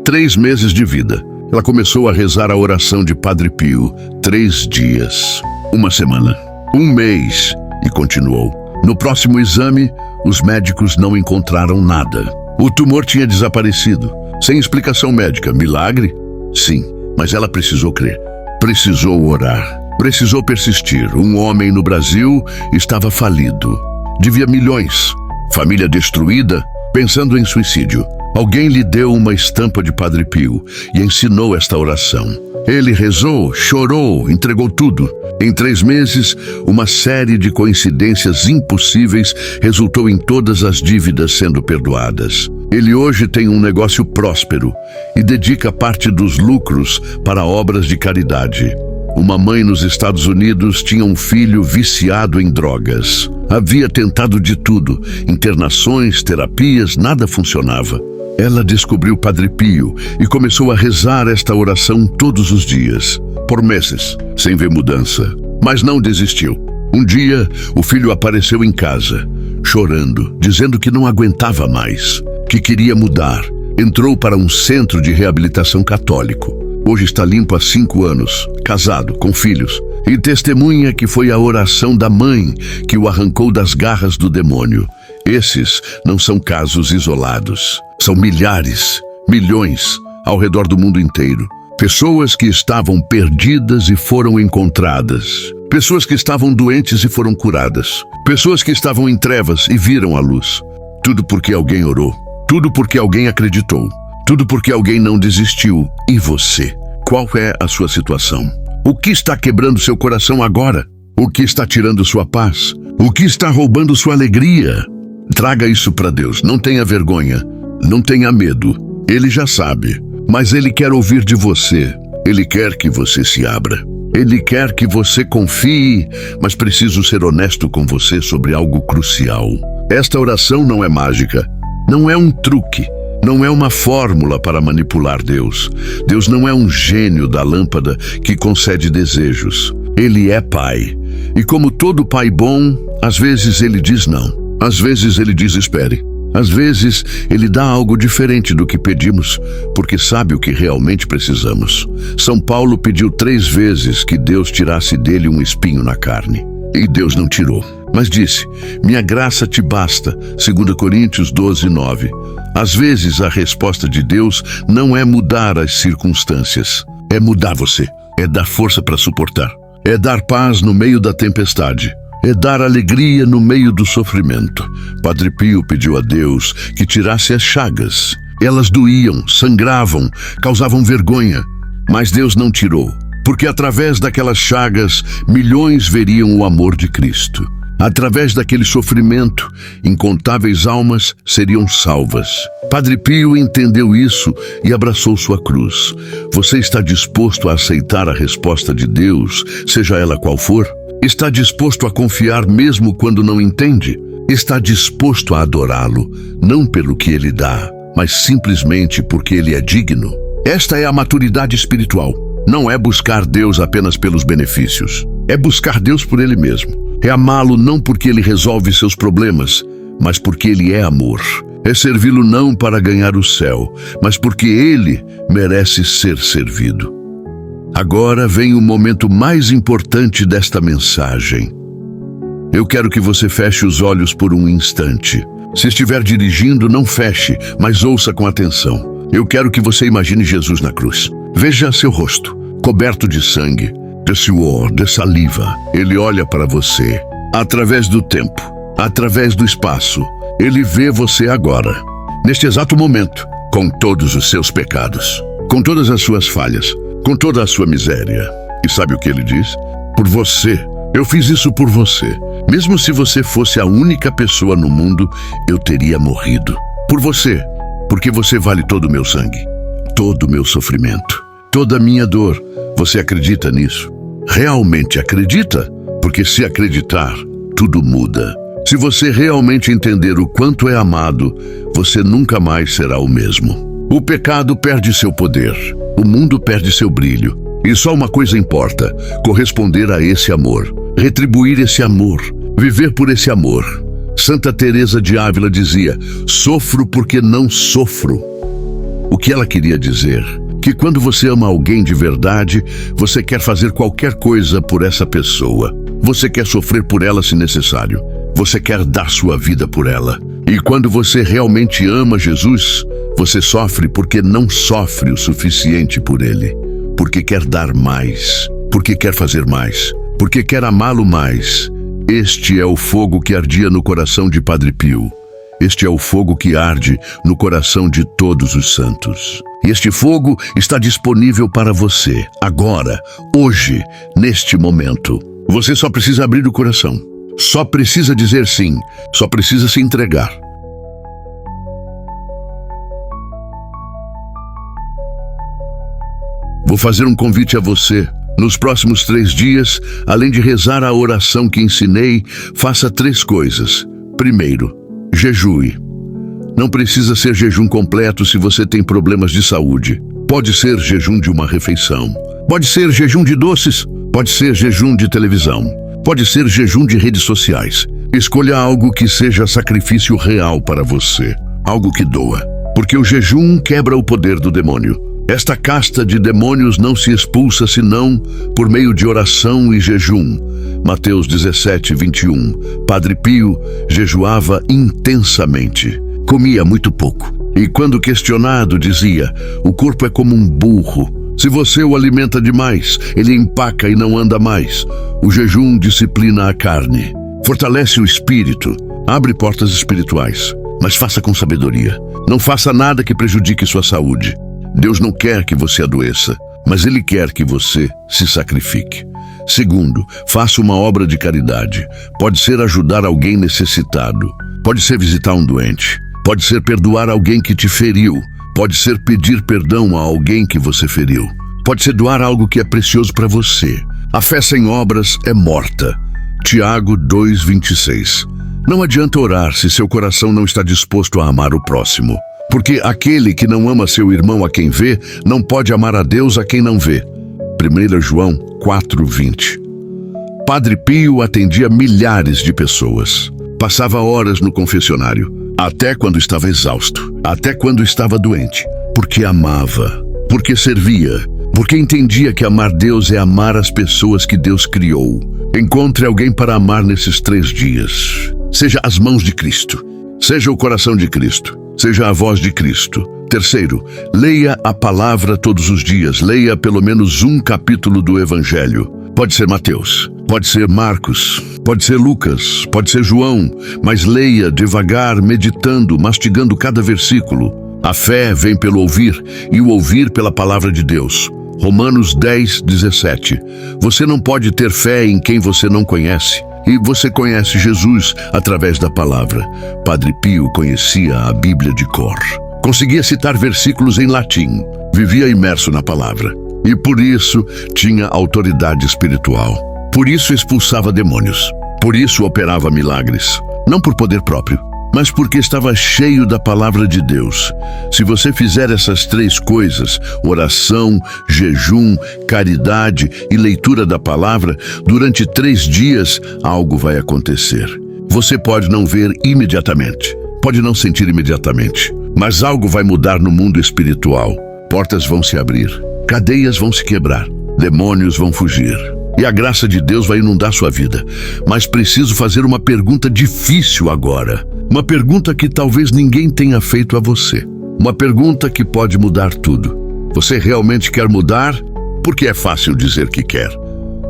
3 meses de vida. Ela começou a rezar a oração de Padre Pio. 3 dias, 1 semana, 1 mês, e continuou. No próximo exame, os médicos não encontraram nada. O tumor tinha desaparecido, sem explicação médica. Milagre? Sim, mas ela precisou crer, precisou orar, precisou persistir. Um homem no Brasil estava falido, devia milhões, família destruída, pensando em suicídio. Alguém lhe deu uma estampa de Padre Pio e ensinou esta oração. Ele rezou, chorou, entregou tudo. Em 3 meses, uma série de coincidências impossíveis resultou em todas as dívidas sendo perdoadas. Ele hoje tem um negócio próspero e dedica parte dos lucros para obras de caridade. Uma mãe nos Estados Unidos tinha um filho viciado em drogas. Havia tentado de tudo, internações, terapias, nada funcionava. Ela descobriu Padre Pio e começou a rezar esta oração todos os dias, por meses, sem ver mudança. Mas não desistiu. Um dia, o filho apareceu em casa, chorando, dizendo que não aguentava mais, que queria mudar. Entrou para um centro de reabilitação católico. Hoje está limpo há 5 anos, casado, com filhos, e testemunha que foi a oração da mãe que o arrancou das garras do demônio. Esses não são casos isolados. São milhares, milhões, ao redor do mundo inteiro. Pessoas que estavam perdidas e foram encontradas. Pessoas que estavam doentes e foram curadas. Pessoas que estavam em trevas e viram a luz. Tudo porque alguém orou. Tudo porque alguém acreditou. Tudo porque alguém não desistiu. E você? Qual é a sua situação? O que está quebrando seu coração agora? O que está tirando sua paz? O que está roubando sua alegria? Traga isso para Deus. Não tenha vergonha. Não tenha medo. Ele já sabe. Mas Ele quer ouvir de você. Ele quer que você se abra. Ele quer que você confie, mas preciso ser honesto com você sobre algo crucial. Esta oração não é mágica. Não é um truque. Não é uma fórmula para manipular Deus. Deus não é um gênio da lâmpada que concede desejos. Ele é Pai. E como todo pai bom, às vezes Ele diz não. Às vezes Ele diz espere. Às vezes Ele dá algo diferente do que pedimos, porque sabe o que realmente precisamos. São Paulo pediu 3 vezes que Deus tirasse dele um espinho na carne. E Deus não tirou, mas disse, minha graça te basta, 2 Coríntios 12:9. Às vezes a resposta de Deus não é mudar as circunstâncias, é mudar você, é dar força para suportar, é dar paz no meio da tempestade, é dar alegria no meio do sofrimento. Padre Pio pediu a Deus que tirasse as chagas. Elas doíam, sangravam, causavam vergonha, mas Deus não tirou. Porque através daquelas chagas, milhões veriam o amor de Cristo. Através daquele sofrimento, incontáveis almas seriam salvas. Padre Pio entendeu isso e abraçou sua cruz. Você está disposto a aceitar a resposta de Deus, seja ela qual for? Está disposto a confiar mesmo quando não entende? Está disposto a adorá-lo, não pelo que ele dá, mas simplesmente porque ele é digno? Esta é a maturidade espiritual. Não é buscar Deus apenas pelos benefícios. É buscar Deus por Ele mesmo. É amá-lo não porque Ele resolve seus problemas, mas porque Ele é amor. É servi-lo não para ganhar o céu, mas porque Ele merece ser servido. Agora vem o momento mais importante desta mensagem. Eu quero que você feche os olhos por um instante. Se estiver dirigindo, não feche, mas ouça com atenção. Eu quero que você imagine Jesus na cruz. Veja seu rosto, coberto de sangue, de suor, de saliva. Ele olha para você. Através do tempo, através do espaço, Ele vê você agora. Neste exato momento, com todos os seus pecados, com todas as suas falhas, com toda a sua miséria. E sabe o que Ele diz? Por você. Eu fiz isso por você. Mesmo se você fosse a única pessoa no mundo, eu teria morrido. Por você. Porque você vale todo o meu sangue, todo o meu sofrimento, toda a minha dor. Você acredita nisso? Realmente acredita? Porque se acreditar, tudo muda. Se você realmente entender o quanto é amado, você nunca mais será o mesmo. O pecado perde seu poder, o mundo perde seu brilho. E só uma coisa importa: corresponder a esse amor, retribuir esse amor, viver por esse amor. Santa Teresa de Ávila dizia, sofro porque não sofro. O que ela queria dizer? Que quando você ama alguém de verdade, você quer fazer qualquer coisa por essa pessoa. Você quer sofrer por ela se necessário. Você quer dar sua vida por ela. E quando você realmente ama Jesus, você sofre porque não sofre o suficiente por Ele. Porque quer dar mais. Porque quer fazer mais. Porque quer amá-lo mais. Este é o fogo que ardia no coração de Padre Pio. Este é o fogo que arde no coração de todos os santos. Este fogo está disponível para você, agora, hoje, neste momento. Você só precisa abrir o coração. Só precisa dizer sim. Só precisa se entregar. Vou fazer um convite a você. Nos próximos 3 dias, além de rezar a oração que ensinei, faça 3 coisas. Primeiro, jejue. Não precisa ser jejum completo se você tem problemas de saúde. Pode ser jejum de uma refeição. Pode ser jejum de doces. Pode ser jejum de televisão. Pode ser jejum de redes sociais. Escolha algo que seja sacrifício real para você. Algo que doa. Porque o jejum quebra o poder do demônio. Esta casta de demônios não se expulsa senão por meio de oração e jejum. Mateus 17, 21. Padre Pio jejuava intensamente. Comia muito pouco. E quando questionado, dizia: o corpo é como um burro. Se você o alimenta demais, ele empaca e não anda mais. O jejum disciplina a carne, fortalece o espírito, abre portas espirituais. Mas faça com sabedoria. Não faça nada que prejudique sua saúde. Deus não quer que você adoeça, mas Ele quer que você se sacrifique. Segundo, faça uma obra de caridade. Pode ser ajudar alguém necessitado. Pode ser visitar um doente. Pode ser perdoar alguém que te feriu. Pode ser pedir perdão a alguém que você feriu. Pode ser doar algo que é precioso para você. A fé sem obras é morta. Tiago 2:26. Não adianta orar se seu coração não está disposto a amar o próximo. Porque aquele que não ama seu irmão a quem vê, não pode amar a Deus a quem não vê. 1 João 4:20. Padre Pio atendia milhares de pessoas. Passava horas no confessionário, até quando estava exausto, até quando estava doente. Porque amava, porque servia, porque entendia que amar Deus é amar as pessoas que Deus criou. Encontre alguém para amar nesses 3 dias. Seja as mãos de Cristo, seja o coração de Cristo, seja a voz de Cristo. Terceiro, leia a palavra todos os dias. Leia pelo menos um capítulo do Evangelho. Pode ser Mateus, pode ser Marcos, pode ser Lucas, pode ser João, mas leia devagar, meditando, mastigando cada versículo. A fé vem pelo ouvir, e o ouvir pela palavra de Deus. Romanos 10:17. Você não pode ter fé em quem você não conhece. E você conhece Jesus através da palavra. Padre Pio conhecia a Bíblia de cor. Conseguia citar versículos em latim. Vivia imerso na palavra. E por isso tinha autoridade espiritual. Por isso expulsava demônios. Por isso operava milagres. Não por poder próprio, mas porque estava cheio da palavra de Deus. Se você fizer essas 3 coisas, oração, jejum, caridade e leitura da palavra, durante 3 dias algo vai acontecer. Você pode não ver imediatamente, pode não sentir imediatamente, mas algo vai mudar no mundo espiritual. Portas vão se abrir, cadeias vão se quebrar, demônios vão fugir. E a graça de Deus vai inundar sua vida. Mas preciso fazer uma pergunta difícil agora. Uma pergunta que talvez ninguém tenha feito a você. Uma pergunta que pode mudar tudo. Você realmente quer mudar? Porque é fácil dizer que quer.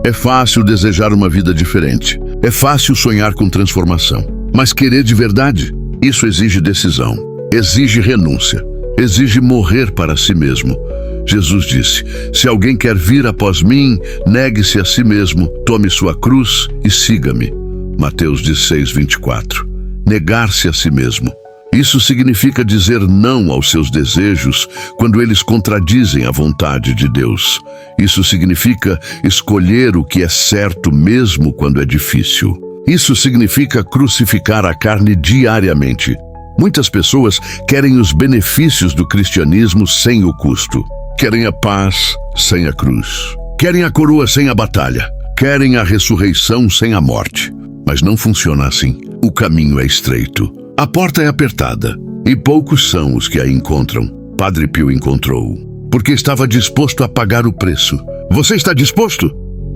É fácil desejar uma vida diferente. É fácil sonhar com transformação. Mas querer de verdade? Isso exige decisão. Exige renúncia. Exige morrer para si mesmo. Jesus disse: se alguém quer vir após mim, negue-se a si mesmo, tome sua cruz e siga-me. Mateus 16:24. Negar-se a si mesmo. Isso significa dizer não aos seus desejos quando eles contradizem a vontade de Deus. Isso significa escolher o que é certo mesmo quando é difícil. Isso significa crucificar a carne diariamente. Muitas pessoas querem os benefícios do cristianismo sem o custo. Querem a paz sem a cruz. Querem a coroa sem a batalha. Querem a ressurreição sem a morte. Mas não funciona assim. O caminho é estreito. A porta é apertada. E poucos são os que a encontram. Padre Pio encontrou. Porque estava disposto a pagar o preço. Você está disposto?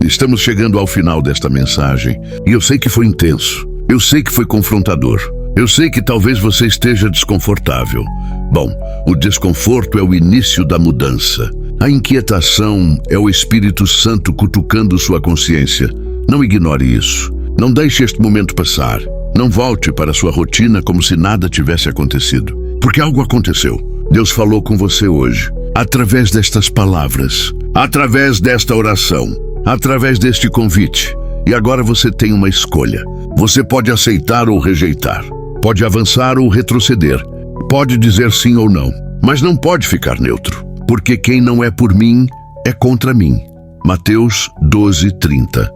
Estamos chegando ao final desta mensagem. E eu sei que foi intenso. Eu sei que foi confrontador. Eu sei que talvez você esteja desconfortável. Bom, o desconforto é o início da mudança. A inquietação é o Espírito Santo cutucando sua consciência. Não ignore isso. Não deixe este momento passar. Não volte para sua rotina como se nada tivesse acontecido. Porque algo aconteceu. Deus falou com você hoje, através destas palavras, através desta oração, através deste convite. E agora você tem uma escolha. Você pode aceitar ou rejeitar. Pode avançar ou retroceder. Pode dizer sim ou não. Mas não pode ficar neutro. Porque quem não é por mim, é contra mim. Mateus 12:30.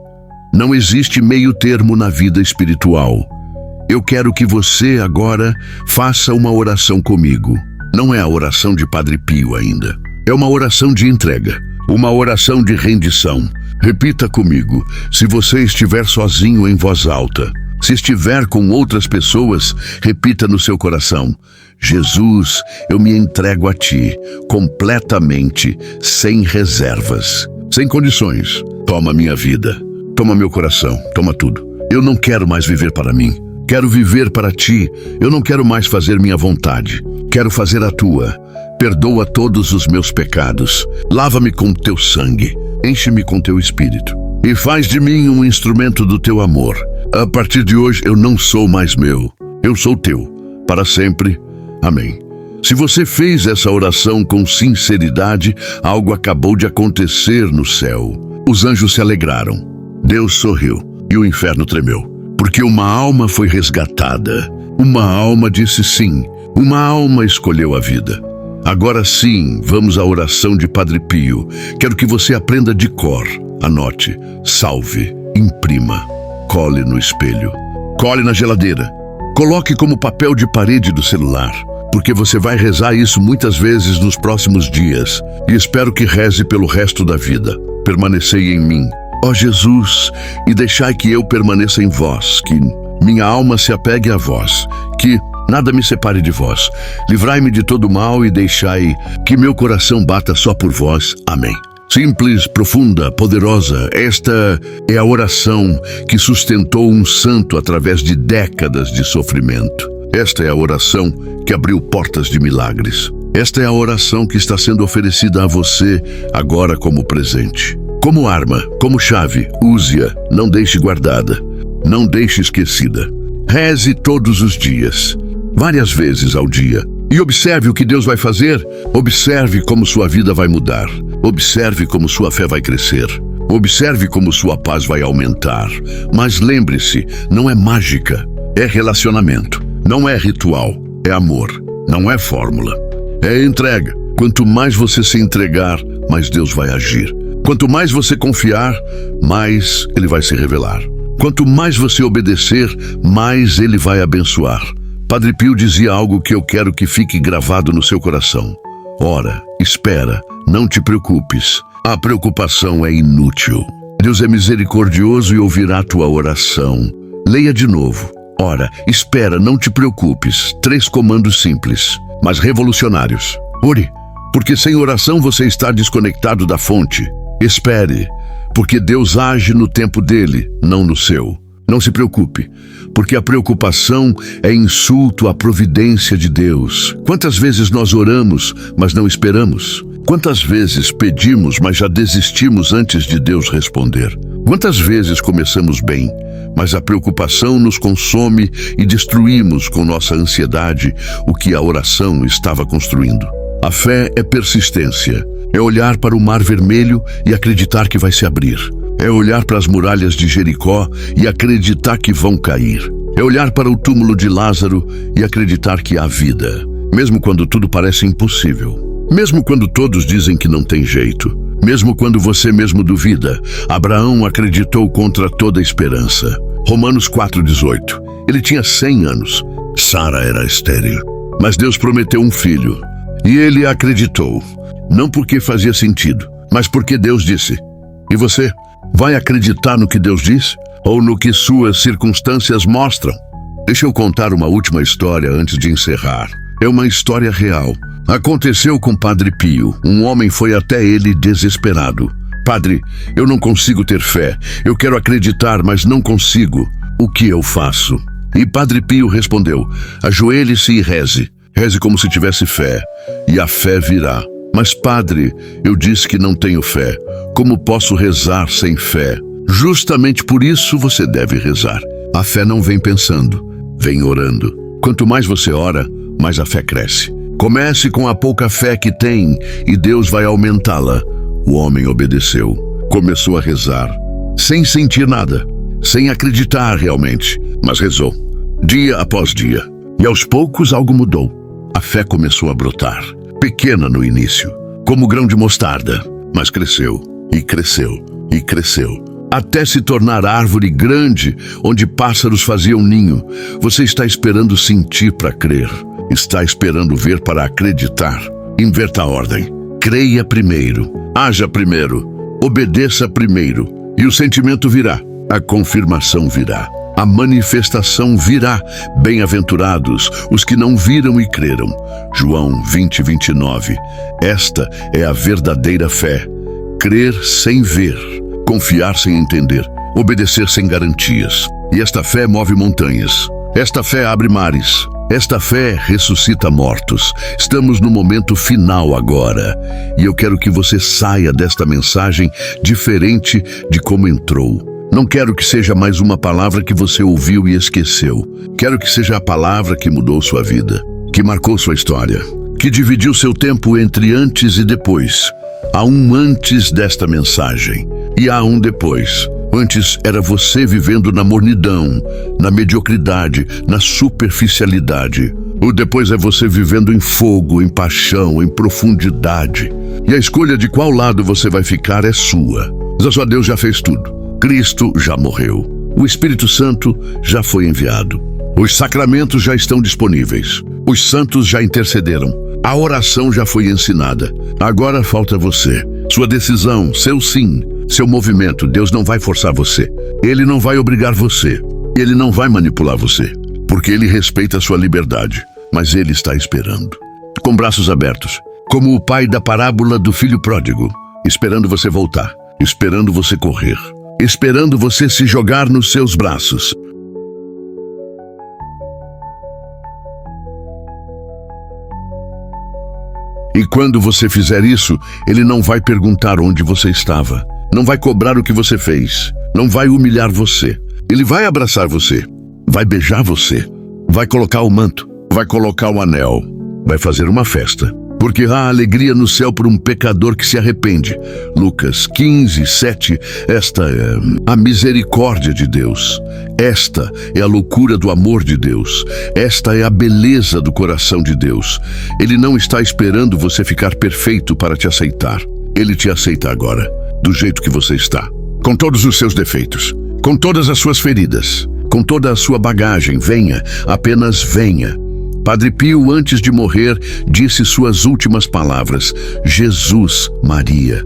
Não existe meio termo na vida espiritual. Eu quero que você agora faça uma oração comigo. Não é a oração de Padre Pio ainda. É uma oração de entrega. Uma oração de rendição. Repita comigo, se você estiver sozinho em voz alta. Se estiver com outras pessoas, repita no seu coração: Jesus, eu me entrego a ti, completamente, sem reservas, sem condições. Toma minha vida, toma meu coração, toma tudo. Eu não quero mais viver para mim. Quero viver para ti. Eu não quero mais fazer minha vontade. Quero fazer a tua. Perdoa todos os meus pecados. Lava-me com teu sangue. Enche-me com teu espírito. E faz de mim um instrumento do teu amor. A partir de hoje eu não sou mais meu. Eu sou teu. Para sempre. Amém. Se você fez essa oração com sinceridade, algo acabou de acontecer no céu. Os anjos se alegraram. Deus sorriu e o inferno tremeu. Porque uma alma foi resgatada. Uma alma disse sim. Uma alma escolheu a vida. Agora sim, vamos à oração de Padre Pio. Quero que você aprenda de cor. Anote, salve, imprima, cole no espelho, cole na geladeira, coloque como papel de parede do celular, porque você vai rezar isso muitas vezes nos próximos dias e espero que reze pelo resto da vida. Permanecei em mim, ó Jesus, e deixai que eu permaneça em vós, que minha alma se apegue a vós, que nada me separe de vós. Livrai-me de todo mal e deixai que meu coração bata só por vós. Amém. Simples, profunda, poderosa, esta é a oração que sustentou um santo através de décadas de sofrimento. Esta é a oração que abriu portas de milagres. Esta é a oração que está sendo oferecida a você agora como presente. Como arma, como chave, use-a, não deixe guardada, não deixe esquecida. Reze todos os dias, várias vezes ao dia. E observe o que Deus vai fazer. Observe como sua vida vai mudar. Observe como sua fé vai crescer. Observe como sua paz vai aumentar. Mas lembre-se, não é mágica, é relacionamento. Não é ritual, é amor. Não é fórmula, é entrega. Quanto mais você se entregar, mais Deus vai agir. Quanto mais você confiar, mais Ele vai se revelar. Quanto mais você obedecer, mais Ele vai abençoar. Padre Pio dizia algo que eu quero que fique gravado no seu coração. Ora, espera, não te preocupes. A preocupação é inútil. Deus é misericordioso e ouvirá tua oração. Leia de novo. Ora, espera, não te preocupes. 3 comandos simples, mas revolucionários. Ore, porque sem oração você está desconectado da fonte. Espere, porque Deus age no tempo dele, não no seu. Não se preocupe, porque a preocupação é insulto à providência de Deus. Quantas vezes nós oramos, mas não esperamos? Quantas vezes pedimos, mas já desistimos antes de Deus responder? Quantas vezes começamos bem, mas a preocupação nos consome e destruímos com nossa ansiedade o que a oração estava construindo? A fé é persistência, é olhar para o mar vermelho e acreditar que vai se abrir. É olhar para as muralhas de Jericó e acreditar que vão cair. É olhar para o túmulo de Lázaro e acreditar que há vida, mesmo quando tudo parece impossível. Mesmo quando todos dizem que não tem jeito. Mesmo quando você mesmo duvida. Abraão acreditou contra toda esperança. Romanos 4,18. Ele tinha 100 anos. Sara era estéril. Mas Deus prometeu um filho. E ele acreditou. Não porque fazia sentido, mas porque Deus disse. E você? Vai acreditar no que Deus diz? Ou no que suas circunstâncias mostram? Deixa eu contar uma última história antes de encerrar. É uma história real. Aconteceu com Padre Pio. Um homem foi até ele desesperado. Padre, eu não consigo ter fé. Eu quero acreditar, mas não consigo. O que eu faço? E Padre Pio respondeu: ajoelhe-se e reze. Reze como se tivesse fé, e a fé virá. Mas padre, eu disse que não tenho fé. Como posso rezar sem fé? Justamente por isso você deve rezar. A fé não vem pensando, vem orando. Quanto mais você ora, mais a fé cresce. Comece com a pouca fé que tem e Deus vai aumentá-la. O homem obedeceu. Começou a rezar, sem sentir nada, sem acreditar realmente, mas rezou, dia após dia. E aos poucos algo mudou. A fé começou a brotar. Pequena no início, como grão de mostarda, mas cresceu, e cresceu, e cresceu, até se tornar árvore grande, onde pássaros faziam ninho. Você está esperando sentir para crer, está esperando ver para acreditar. Inverta a ordem. Creia primeiro, haja primeiro, obedeça primeiro, e o sentimento virá, a confirmação virá. A manifestação virá. Bem-aventurados os que não viram e creram. João 20:29. Esta é a verdadeira fé. Crer sem ver, confiar sem entender, obedecer sem garantias. E esta fé move montanhas. Esta fé abre mares. Esta fé ressuscita mortos. Estamos no momento final agora. E eu quero que você saia desta mensagem diferente de como entrou. Não quero que seja mais uma palavra que você ouviu e esqueceu. Quero que seja a palavra que mudou sua vida, que marcou sua história, que dividiu seu tempo entre antes e depois. Há um antes desta mensagem e há um depois. Antes era você vivendo na mornidão, na mediocridade, na superficialidade. O depois é você vivendo em fogo, em paixão, em profundidade. E a escolha de qual lado você vai ficar é sua. Mas só Deus já fez tudo. Cristo já morreu. O Espírito Santo já foi enviado. Os sacramentos já estão disponíveis. Os santos já intercederam. A oração já foi ensinada. Agora falta você. Sua decisão, seu sim, seu movimento. Deus não vai forçar você. Ele não vai obrigar você. Ele não vai manipular você. Porque Ele respeita a sua liberdade. Mas Ele está esperando. Com braços abertos. Como o pai da parábola do filho pródigo. Esperando você voltar. Esperando você correr. Esperando você se jogar nos seus braços. E quando você fizer isso, Ele não vai perguntar onde você estava. Não vai cobrar o que você fez. Não vai humilhar você. Ele vai abraçar você. Vai beijar você. Vai colocar o manto. Vai colocar o anel. Vai fazer uma festa. Porque há alegria no céu por um pecador que se arrepende. Lucas 15:7. Esta é a misericórdia de Deus. Esta é a loucura do amor de Deus. Esta é a beleza do coração de Deus. Ele não está esperando você ficar perfeito para te aceitar. Ele te aceita agora, do jeito que você está. Com todos os seus defeitos, com todas as suas feridas, com toda a sua bagagem. Venha, apenas venha. Padre Pio, antes de morrer, disse suas últimas palavras: Jesus, Maria.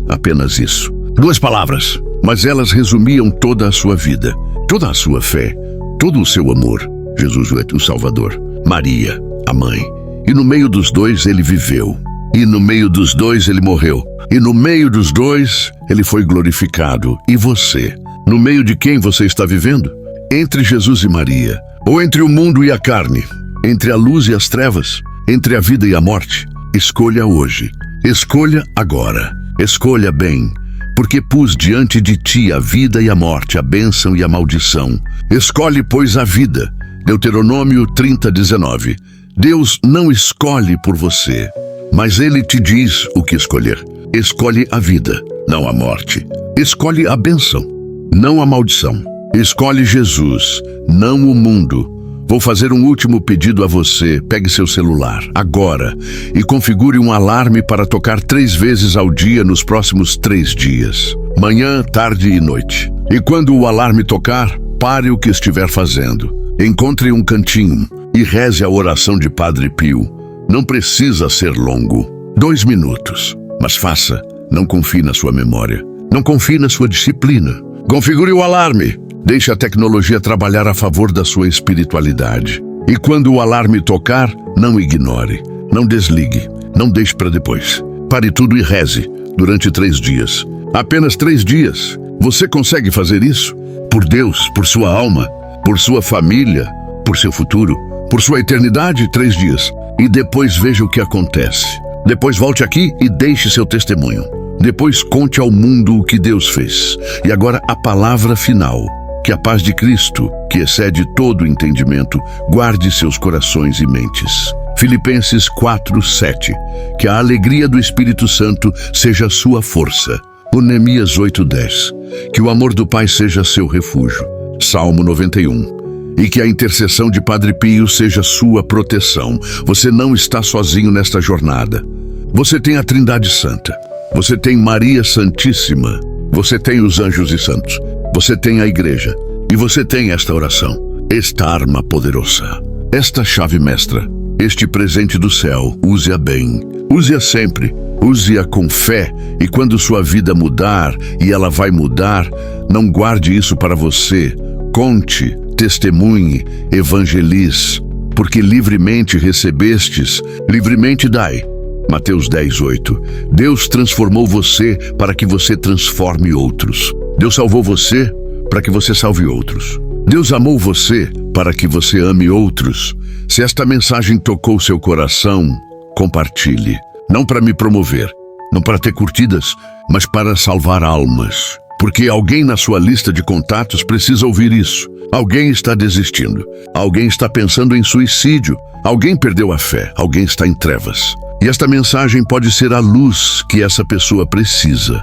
Apenas isso. 2 palavras, mas elas resumiam toda a sua vida, toda a sua fé, todo o seu amor. Jesus, o Salvador. Maria, a mãe. E no meio dos dois ele viveu. E no meio dos dois ele morreu. E no meio dos dois ele foi glorificado. E você? No meio de quem você está vivendo? Entre Jesus e Maria? Ou entre o mundo e a carne? Entre a luz e as trevas? Entre a vida e a morte? Escolha hoje. Escolha agora. Escolha bem. Porque pus diante de ti a vida e a morte, a bênção e a maldição. Escolhe, pois, a vida. Deuteronômio 30:19. Deus não escolhe por você, mas Ele te diz o que escolher. Escolhe a vida, não a morte. Escolhe a bênção, não a maldição. Escolhe Jesus, não o mundo. Vou fazer um último pedido a você. Pegue seu celular, agora, e configure um alarme para tocar 3 vezes ao dia nos próximos 3 dias. Manhã, tarde e noite. E quando o alarme tocar, pare o que estiver fazendo. Encontre um cantinho e reze a oração de Padre Pio. Não precisa ser longo. 2 minutos. Mas faça. Não confie na sua memória. Não confie na sua disciplina. Configure o alarme. Deixe a tecnologia trabalhar a favor da sua espiritualidade. E quando o alarme tocar, não ignore, não desligue, não deixe para depois. Pare tudo e reze durante 3 dias. Apenas 3 dias. Você consegue fazer isso? Por Deus, por sua alma, por sua família, por seu futuro, por sua eternidade. 3 dias. E depois veja o que acontece. Depois volte aqui e deixe seu testemunho. Depois conte ao mundo o que Deus fez. E agora a palavra final. Que a paz de Cristo, que excede todo o entendimento, guarde seus corações e mentes. Filipenses 4:7. Que a alegria do Espírito Santo seja sua força. Neemias 8:10. Que o amor do Pai seja seu refúgio. Salmo 91. E que a intercessão de Padre Pio seja sua proteção. Você não está sozinho nesta jornada. Você tem a Trindade Santa. Você tem Maria Santíssima. Você tem os anjos e santos. Você tem a igreja. E você tem esta oração. Esta arma poderosa. Esta chave mestra. Este presente do céu. Use-a bem. Use-a sempre. Use-a com fé. E quando sua vida mudar, e ela vai mudar, não guarde isso para você. Conte, testemunhe, evangelize, porque livremente recebestes, livremente dai. Mateus 10:8. Deus transformou você para que você transforme outros. Deus salvou você para que você salve outros. Deus amou você para que você ame outros. Se esta mensagem tocou seu coração, compartilhe. Não para me promover, não para ter curtidas, mas para salvar almas. Porque alguém na sua lista de contatos precisa ouvir isso. Alguém está desistindo. Alguém está pensando em suicídio. Alguém perdeu a fé. Alguém está em trevas. E esta mensagem pode ser a luz que essa pessoa precisa.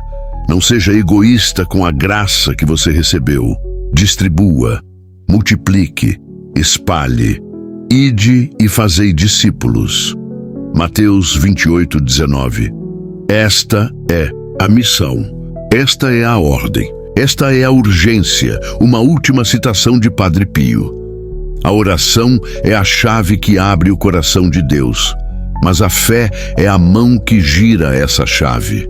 Não seja egoísta com a graça que você recebeu. Distribua, multiplique, espalhe. Ide e fazei discípulos. Mateus 28:19. Esta é a missão. Esta é a ordem. Esta é a urgência. Uma última citação de Padre Pio. A oração é a chave que abre o coração de Deus, mas a fé é a mão que gira essa chave.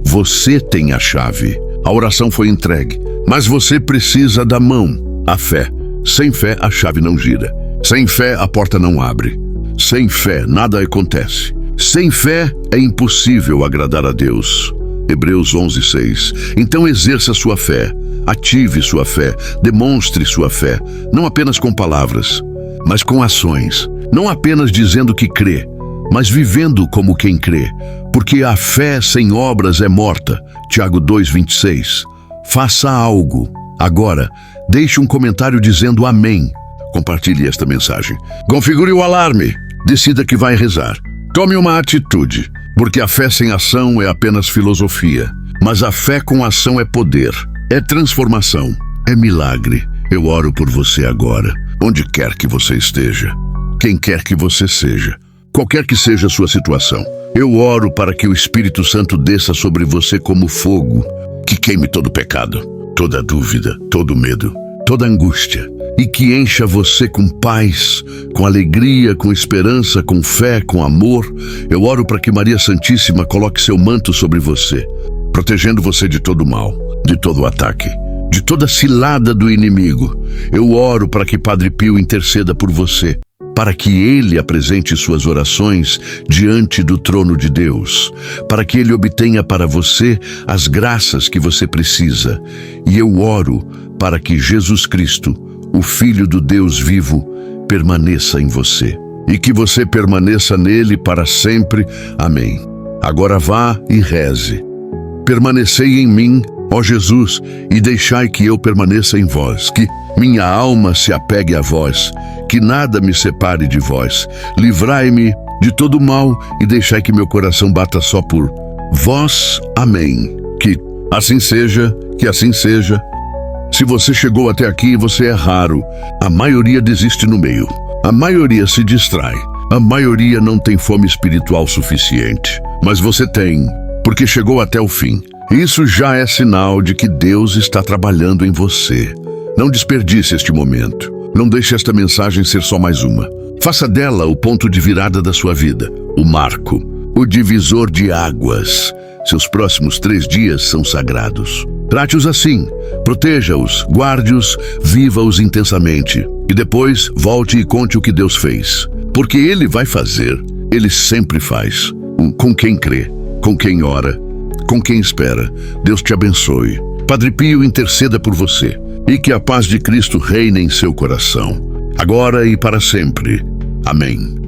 Você tem a chave. A oração foi entregue, mas você precisa da mão, a fé. Sem fé, a chave não gira. Sem fé, a porta não abre. Sem fé, nada acontece. Sem fé, é impossível agradar a Deus. Hebreus 11:6. Então exerça sua fé, ative sua fé, demonstre sua fé, não apenas com palavras, mas com ações. Não apenas dizendo que crê, mas vivendo como quem crê. Porque a fé sem obras é morta. Tiago 2:26. Faça algo. Agora, deixe um comentário dizendo amém. Compartilhe esta mensagem. Configure o alarme. Decida que vai rezar. Tome uma atitude. Porque a fé sem ação é apenas filosofia. Mas a fé com ação é poder. É transformação. É milagre. Eu oro por você agora. Onde quer que você esteja. Quem quer que você seja. Qualquer que seja a sua situação. Eu oro para que o Espírito Santo desça sobre você como fogo. Que queime todo pecado. Toda dúvida. Todo medo. Toda angústia. E que encha você com paz, com alegria, com esperança, com fé, com amor. Eu oro para que Maria Santíssima coloque seu manto sobre você, protegendo você de todo mal, de todo ataque, de toda cilada do inimigo. Eu oro para que Padre Pio interceda por você, para que ele apresente suas orações diante do trono de Deus, para que ele obtenha para você as graças que você precisa. E eu oro para que Jesus Cristo, o Filho do Deus vivo, permaneça em você. E que você permaneça nele para sempre. Amém. Agora vá e reze. Permanecei em mim, ó Jesus, e deixai que eu permaneça em vós. Que minha alma se apegue a vós. Que nada me separe de vós. Livrai-me de todo mal e deixai que meu coração bata só por vós. Amém. Que assim seja, que assim seja. Se você chegou até aqui, você é raro. A maioria desiste no meio. A maioria se distrai. A maioria não tem fome espiritual suficiente. Mas você tem, porque chegou até o fim. Isso já é sinal de que Deus está trabalhando em você. Não desperdice este momento. Não deixe esta mensagem ser só mais uma. Faça dela o ponto de virada da sua vida, o marco, o divisor de águas. Seus próximos 3 dias são sagrados. Trate-os assim, proteja-os, guarde-os, viva-os intensamente. E depois, volte e conte o que Deus fez. Porque Ele vai fazer, Ele sempre faz. Com quem crê, com quem ora, com quem espera. Deus te abençoe. Padre Pio interceda por você. E que a paz de Cristo reine em seu coração, agora e para sempre. Amém.